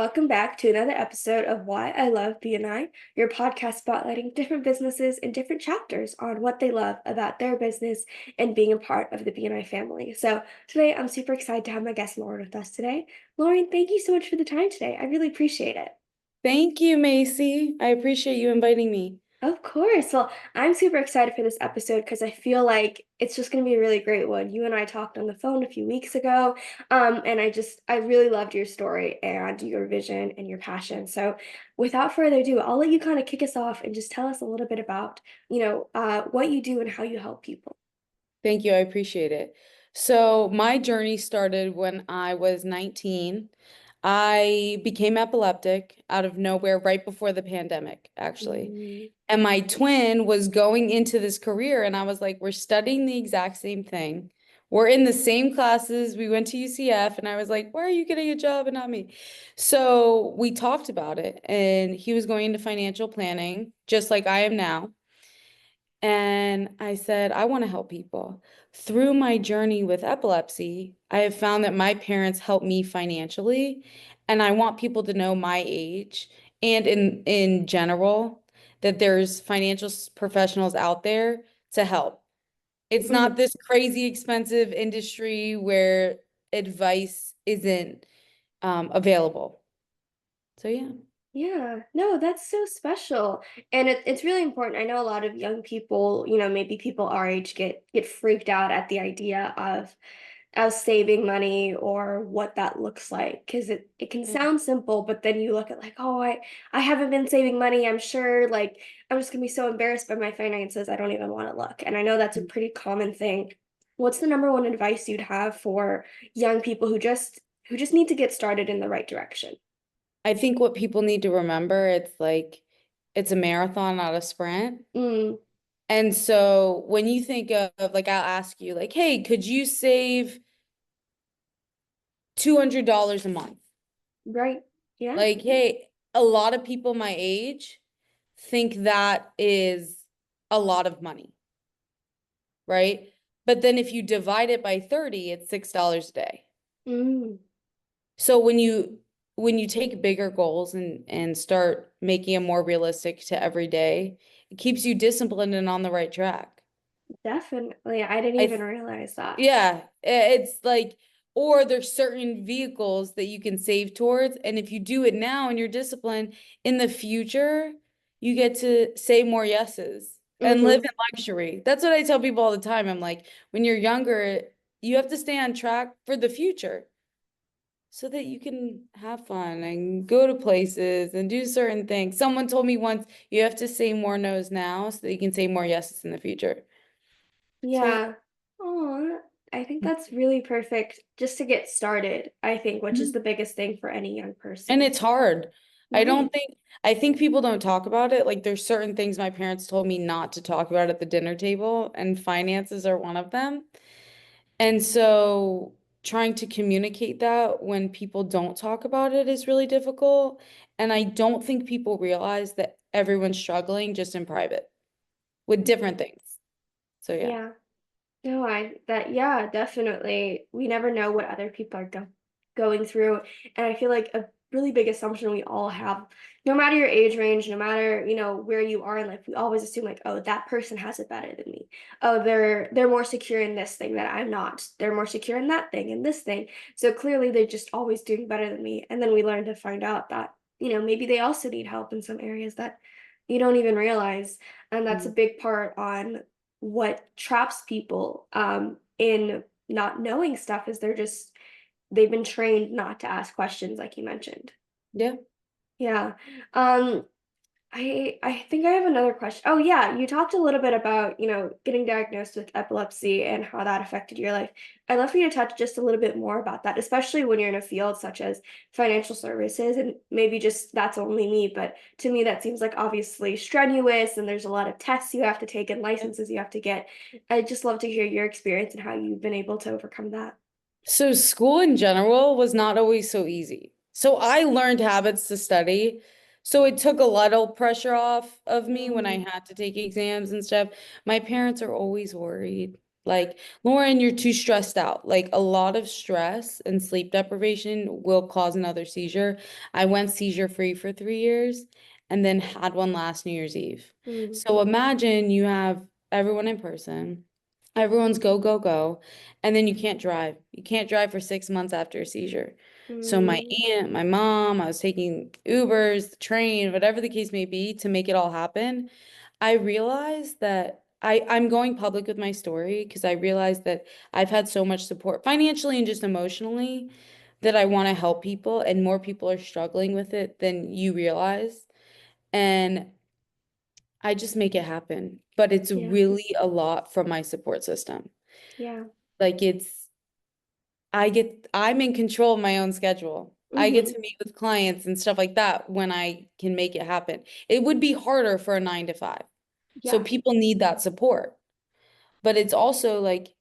welcome back to another episode of Why I Love BNI, your podcast spotlighting different businesses and different chapters on what they love about their business and being a part of the BNI family. So today I'm super excited to have my guest Lauren with us today. Lauren, thank you so much for the time today. I really appreciate it. Thank you, Macy. I appreciate you inviting me. Of course. Well, I'm super excited for this episode because I feel like it's just going to be a really great one. You and I talked on the phone a few weeks ago, and I really loved your story and your vision and your passion. So, without further ado, I'll let you kind of kick us off and just tell us a little bit about, what you do and how you help people. Thank you. I appreciate it. So, my journey started when I was 19. I became epileptic out of nowhere right before the pandemic, actually. Mm, And my twin was going into this career, and I was like, we're studying the exact same thing. We're in the same classes. We went to UCF, and I was like, why are you getting a job and not me? So we talked about it, and he was going into financial planning, just like I am now. And I said, I want to help people. Through my journey with epilepsy, I have found that my parents helped me financially, and I want people to know my age and in general that there's professionals out there to help. It's not mm. this crazy expensive industry where advice isn't available. So yeah. Yeah, no, that's so special. And it's really important. I know a lot of young people, maybe people our age get freaked out at the idea of saving money or what that looks like because it can Yeah. sound simple, but then you look at like, oh, I haven't been saving money. I'm sure like I'm just gonna be so embarrassed by my finances. I don't even want to look. And I know that's a pretty common thing. What's the number one advice you'd have for young people who just need to get started in the right direction? I think what people need to remember, it's like it's a marathon, not a sprint. Mm, And so when you think of like I'll ask you like, hey, could you save $200 a month? right. Yeah. Like, hey, a lot of people my age think that is a lot of money, right? But then if you divide it by 30, it's $6 a day. Mm, So when you take bigger goals and start making them more realistic to every day, it keeps you disciplined and on the right track. definitely. I didn't I even th- realize that. yeah, it's like, or there's certain vehicles that you can save towards, and if you do it now and you're disciplined, in the future, you get to say more yeses and live Hmm. in luxury. That's what I tell people all the time. I'm like, when you're younger, you have to stay on track for the future so that you can have fun and go to places and do certain things. Someone told me once, you have to say more no's now so that you can say more yeses in the future. So yeah. Yeah. Oh, I think that's really perfect just to get started, I think, which is Mhm. the biggest thing for any young And person. it's hard. Right. I think people don't talk about it. Like there's certain things my parents told me not to talk about at the dinner table, and finances are one of them. And so trying to communicate that when people don't talk about it is really difficult. And I don't think people realize that everyone's struggling just in private with different things. So yeah. Yeah. No, yeah, definitely. We never know what other people are going through. And I feel like a really big assumption we all have, no matter your age range, no matter, where you are in life, we always assume like, oh, that person has it better than me. Oh, they're more secure in this thing that I'm not. They're more secure in that thing and this thing. So clearly they're just always doing better than me. And then we learn to find out that, maybe they also need help in some areas that you don't even realize. And that's a Mhm. big part on what traps people in not knowing stuff is they've been trained not to ask questions like you mentioned. Yeah. Yeah. um I think I have another question. Oh yeah, you talked a little bit about, getting diagnosed with epilepsy and how that affected your life. I'd love for you to touch just a little bit more about that, especially when you're in a field such as financial services, and maybe just that's only me, but to me that seems like obviously strenuous and there's a lot of tests you have to take and licenses you have to get. I'd just love to hear your experience and how you've been able to overcome that. So school in general was not always so easy. So I learned habits to study. So it took a lot of pressure off of me when I Mm, had to take exams and stuff. My parents are always worried. Like, Lauren, you're too stressed out. Like, a lot of stress and sleep deprivation will cause another seizure. I went seizure free for 3 years and then had one last New Year's Eve. Mm, So imagine you have everyone in person, everyone's go, go, go, and then you can't drive. You can't drive for 6 months after a seizure. So my mm, aunt, my mom, I was taking Ubers, the train, whatever the case may be to make it all happen. I realized that I'm going public with my story because I realized that I've had so much support financially and just emotionally that I want to help people, and more people are struggling with it than you realize. And I just make it happen. But it's yeah, really a lot from my support system. yeah. Like I'm in control of my own schedule. I get Hmm. to meet with clients and stuff like that when I can make it happen. It would be harder for a 9 to 5. So Yeah, people need that support. But it's also like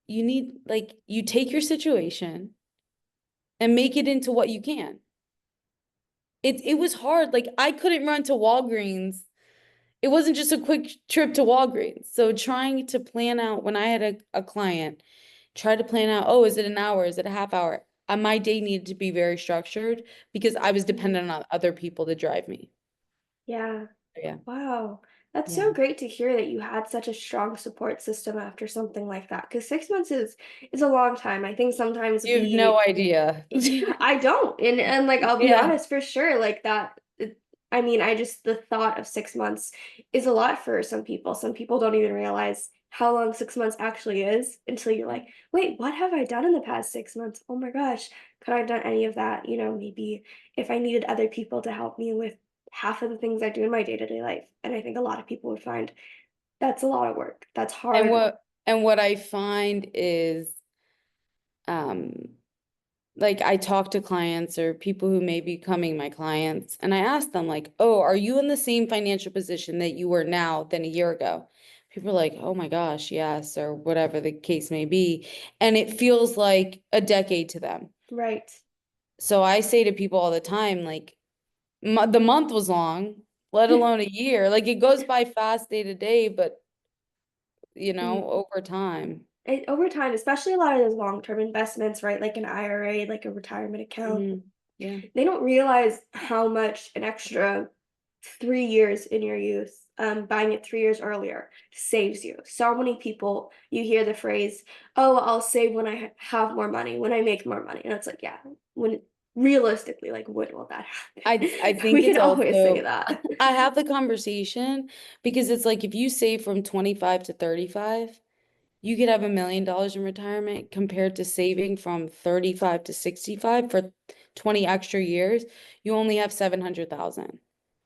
you take your situation and make it into what you can. It was hard. Like I couldn't run to Walgreens. It wasn't just a quick trip to Walgreens. So trying to plan out when I had a client, try to plan out, oh, is it an hour? Is it a half hour? My day needed to be very structured because I was mhm, dependent on other people to drive me. yeah. Yeah. Wow. That's so Yeah. great to hear that you had such a strong support system after something like that. Because 6 months is a long time. I think sometimes You have no we idea. yeah, I don't. And like I'll be Yeah. honest for sure, like that I mean, I just the thought of 6 months is a lot for some people. Some people don't even realize how long 6 months actually is until you're like, wait, what have I done in the past 6 months? Oh my gosh, could I have done any of that? Maybe if I needed other people to help me with half of the things I do in my day-to-day life. And I think a lot of people would find that's a lot of work. That's And hard. what I find is um like I talk to clients or people who may be becoming my clients, and I ask them like, "Oh, are you in the same financial position that you were now than a year ago?" People are like, "Oh my gosh, yes," or whatever the case may be, and it feels like a decade to them. Right. So I say to people all the time, like, the month was long, let alone a year. Like it goes by fast day to day, but Mm. over time. Over time, especially a lot of those long-term investments, right? Like an IRA, like a retirement account, Yeah. they don't realize how much an extra 3 years in your youth, buying it 3 years earlier saves you. So many people, you hear the phrase, "Oh, I'll save when I have more money, when I make more money," and it's like, yeah, when realistically, like, when will that I happen? think We can it's always say also that. I have the conversation because it's like if you save from 25 to 35, you could have $1 million in retirement compared to saving from 35 to 65 for 20 extra years, you only have 700,000.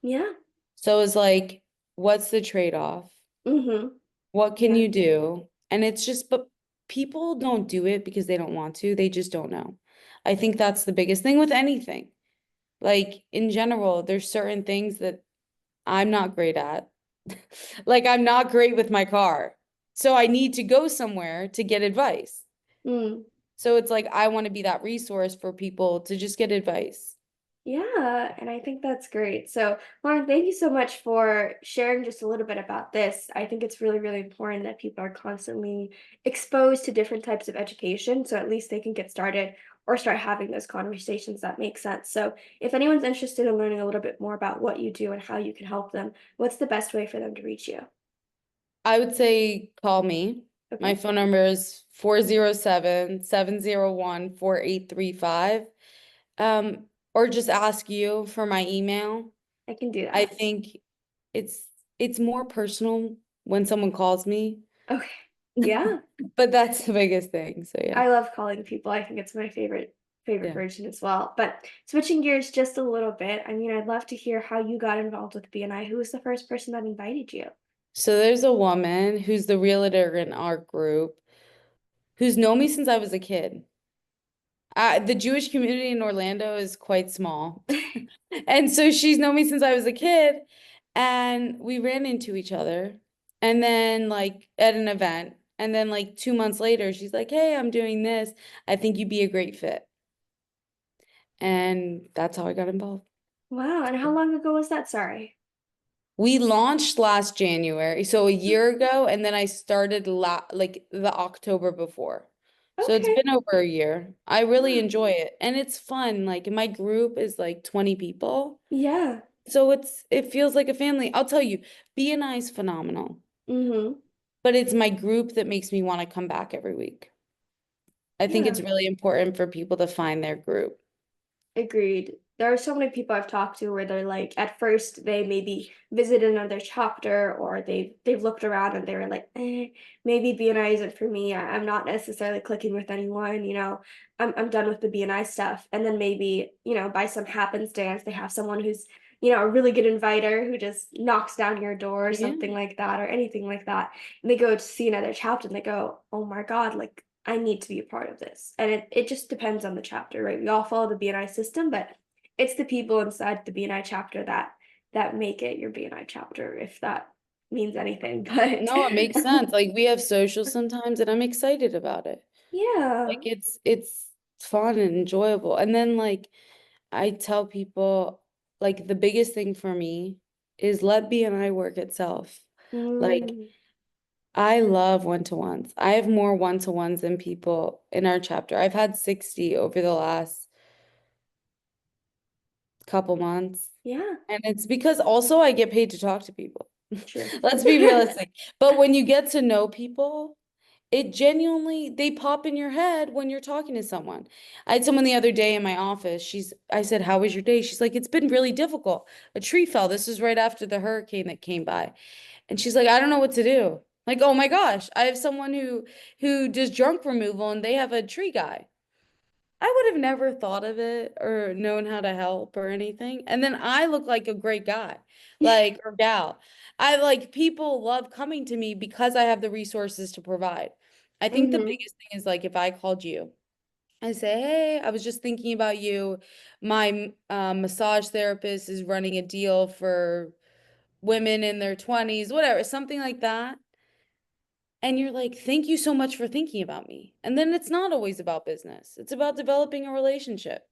Yeah. So it's like, what's the trade-off? Mhm. What can Yeah. you do? And it's just, but people don't do it because they don't want to, they just don't know. I think that's the biggest thing with anything. Like in general, there's certain things that I'm not great at. Like I'm not great with my car. So I need to go somewhere to get advice. Mm. So it's like I want to be that resource for people to just get advice. Yeah, and I think that's great. So, Lauren, thank you so much for sharing just a little bit about this. I think it's really, really important that people are constantly exposed to different types of education so at least they can get started or start having those conversations that make sense. So, if anyone's interested in learning a little bit more about what you do and how you can help them, what's the best way for them to reach you? I would say call me. My Okay, phone number is 407-701-4835. Or just ask you for my email. I can do I that. think it's it's more personal when someone calls me, Okay. Yeah. but that's the biggest thing. So yeah. I love calling people. I think it's my favorite Yeah. version as well. But switching gears just a little bit, I mean, I'd love to hear how you got involved with BNI. Who was the first person that invited you? So there's a woman who's the realtor in our group who's known me since I was a kid. The Jewish community in Orlando is quite small. And so she's known me since I was a kid, and we ran into each other. And then, like, at an event, and then, like, 2 months later, she's like, "Hey, I'm doing this. I think you'd be a great fit." And that's how I got involved. Wow, and how long ago was that? Sorry. We launched last January, so a year ago, and then I started like the October before. So it's Okay. been over a year. I really Wow. enjoy it, and it's fun. Like my group is like 20 people. Yeah. So it feels like a family. I'll tell you, BNI is phenomenal, Mm-hmm. but it's my group that makes me want to come back every week. I think Yeah. it's really important for people to find their group. Agreed. There are so many people I've talked to where they're like, at first they maybe visited another chapter or they've looked around and they were like, maybe BNI isn't for me. I'm not necessarily clicking with anyone, I'm done with the BNI stuff. And then maybe, by some happenstance, they have someone who's, a really good inviter who just knocks down your door or Yeah. something like that or anything like that. And they go to see another chapter and they go, oh my God, like I need to be a part of this. And it just depends on the chapter, right? We all follow the BNI system, but it's the people inside the BNI chapter that make it your BNI chapter, if that means anything. But No, it makes sense. Like we have socials sometimes and I'm excited about it. Like yeah. it's fun and enjoyable. And then like I tell people like the biggest thing for me is let BNI work itself. Like Mm, I love one-to-ones. I have more one-to-ones than people in our chapter. I've had 60 over the last couple months. yeah, And it's because also I get paid to talk to people. true. Let's be realistic. But when you get to know people, it genuinely, they pop in your head when you're talking to someone. I had someone the other day in my office. I said, "How was your day?" She's like, "It's been really difficult. A tree fell." This was right after the hurricane that came by. And she's like, "I don't know what to do." Like, oh my gosh, I have someone who does junk removal and they have a tree guy. I would have never thought of it or known how to help or anything. And then I look like a great guy, like, or gal. I like people love coming to me because I have the resources to provide. I think the Hmm. biggest thing is like if I called you, I say, "Hey, I was just thinking about you. My massage therapist is running a deal for women in their 20s, whatever, something like that." And you're like, "Thank you so much for thinking about me." And then it's not always about business. It's about developing a relationship.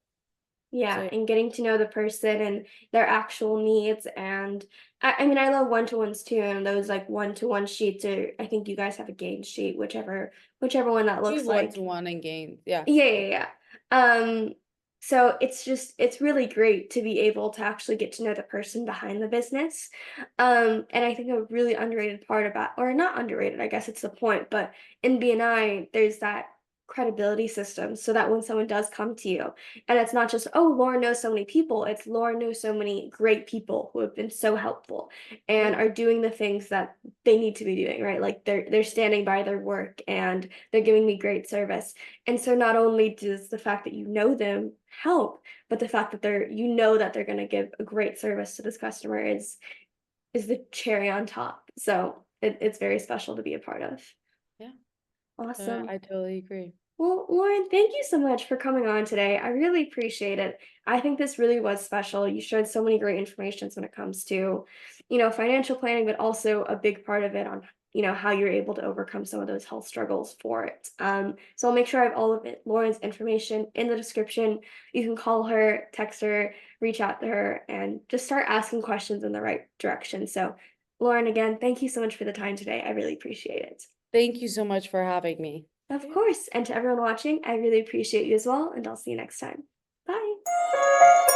So Yeah, yeah. and getting to know the person and their actual needs. And I mean, I love one-to-ones too. And those like one-to-one sheets are, I think you guys have a game sheet, whichever one that We looks have one to like. one and gains. Yeah. Yeah, yeah, yeah. So it's really great to be able to actually get to know the person behind the business. And I think a really underrated part about, or not underrated, I guess it's the point, but in BNI, there's that credibility system so that when someone does come to you, and it's not just, oh, Lauren knows so many people, it's Lauren knows so many great people who have been so helpful and Yeah. are doing the things that they need to be doing, right? Like they're standing by their work and they're giving me great service. And so not only does the fact that you know them help, but the fact that they're going to give a great service to this customer is the cherry on top. So it's very special to be a part of. Yeah. Awesome. I totally agree. Well, Lauren, thank you so much for coming on today. I really appreciate it. I think this really was special. You shared so many great informations when it comes to, financial planning, but also a big part of it on, how you're able to overcome some of those health struggles for it. So I'll make sure I have all of it, Lauren's information in the description. You can call her, text her, reach out to her, and just start asking questions in the right direction. So, Lauren, again, thank you so much for the time today. I really appreciate it. Thank you so much for having me. Of Yeah. course. And to everyone watching, I really appreciate you as well, and I'll see you next time. Bye.